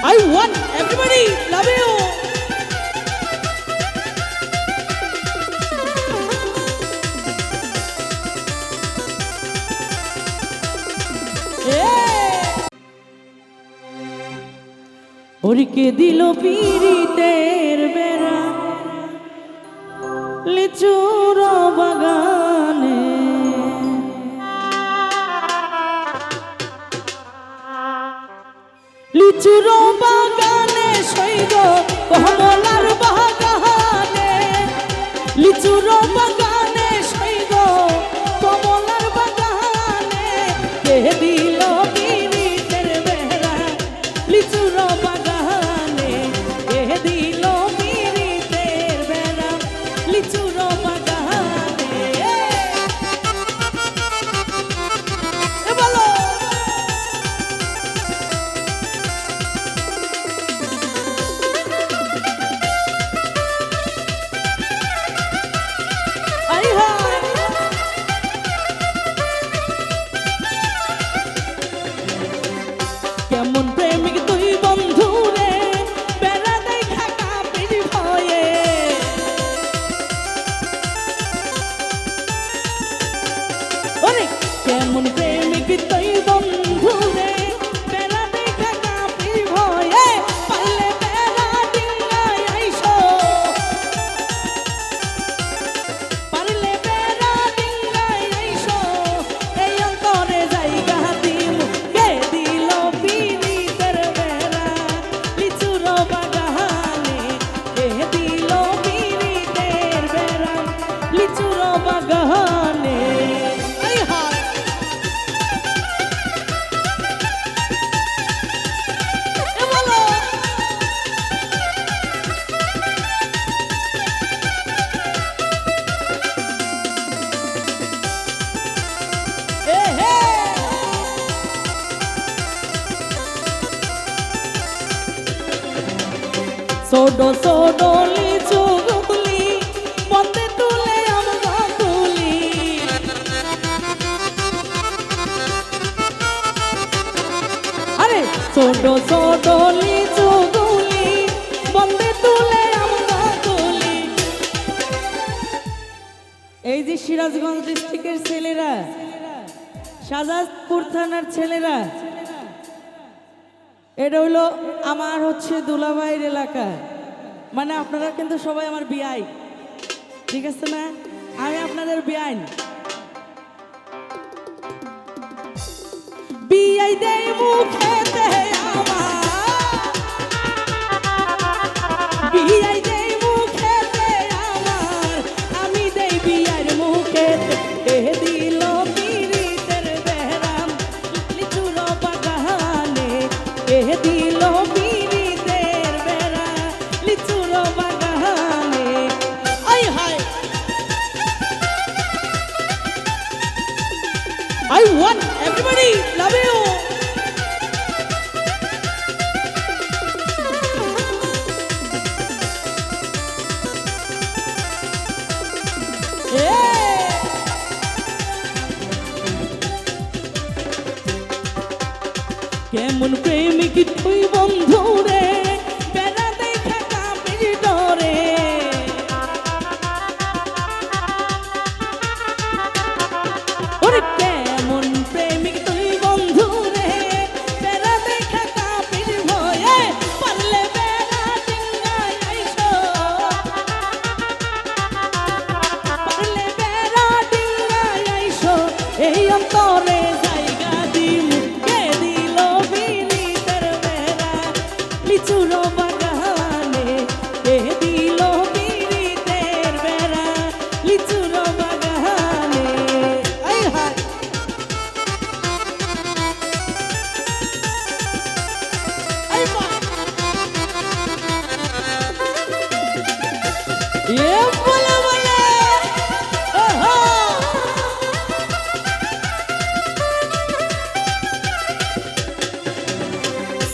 I want everybody love you. ওরিকে দিল পিরিতের বেড়া লিচুর বাগানে লিচুর বাগানে সৈগ কমলার বাগানে লিচুর বাগানে সৈগ কমলার বাগানে কে দিল পিরিতের বেড়া লিচুর বাগানে কে দিল পিরিতের বেড়া লিচুর বাগানে বলো কেমন প্রেমিক তুই বন্ধু রে বেড়া দেখা কাপের ভয়ে ওরে কেমন প্রেমিক তুই বন্ধু রে বেড়া দেখা কাপের ভয়ে পাইলে বেড়া ডিঙ্গায় আইসো পারলে বেড়া ডিঙ্গায় আইসো এই অন্তরে জায়গা দিম কে দিল পিরিতের বেড়া লিচুর বাগানে কে দিল পিরিতের বেড়া লিচুর বাগানে এই হায় এ বলো এ হে সোডো সোডো লিচু গুলি বন্দে তুলে আমরা তুলি আরে সোডো সোডো লিচু গুলি বন্দে তুলে আমরা তুলি এই যে সিরাজগঞ্জ ডিস্ট্রিক্টের ছেলেরা শাহজাদপুর থানার ছেলেরা এটা হলো আমার হচ্ছে দুলাভাইয়ের এলাকা মানে আপনারা কিন্তু সবাই আমার বিআই ঠিক আছে না আমি আপনাদের বিআইন বিআই দেই মুখেতে আমার বিআই দেই মুখেতে আমার আমি দেই বিআইর মুখেতে এ দিল পিরিতের বেড়া লিচুর বাগানে এ দিল পিরিতের বেড়া লিচুর বাগানে আই হায় I want everybody love you. কেমন প্রেমিক তুই বন্ধু রে বেড়া দেখা কাপের ডরে ওরে কেমন প্রেমিক তুই বন্ধু রে বেড়া দেখা কাপের ভয়ে পারলে বেড়া ডিঙ্গায় আইসো পারলে বেড়া ডিঙ্গায় আইসো এই অন্তরে জায়গা দিম কে দিল পিরিতের বেড়া লিচুর বাগানে কে দিল পিরিতের বেড়া লিচুর বাগানে আই হায় আই মা এ বলে বলে ওহো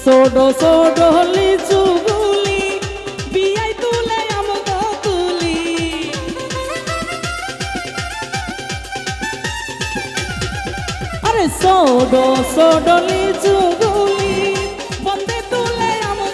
সোডো সোডো লিচু গুলি বিয়াই তুলে আমগো তুলি আরে সোডো সোডো লিচু গুলি বন্দে তুলে আমগো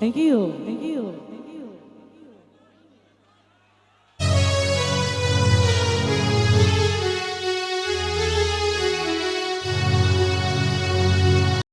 থ্যাংক ইউ থ্যাংক ইউ।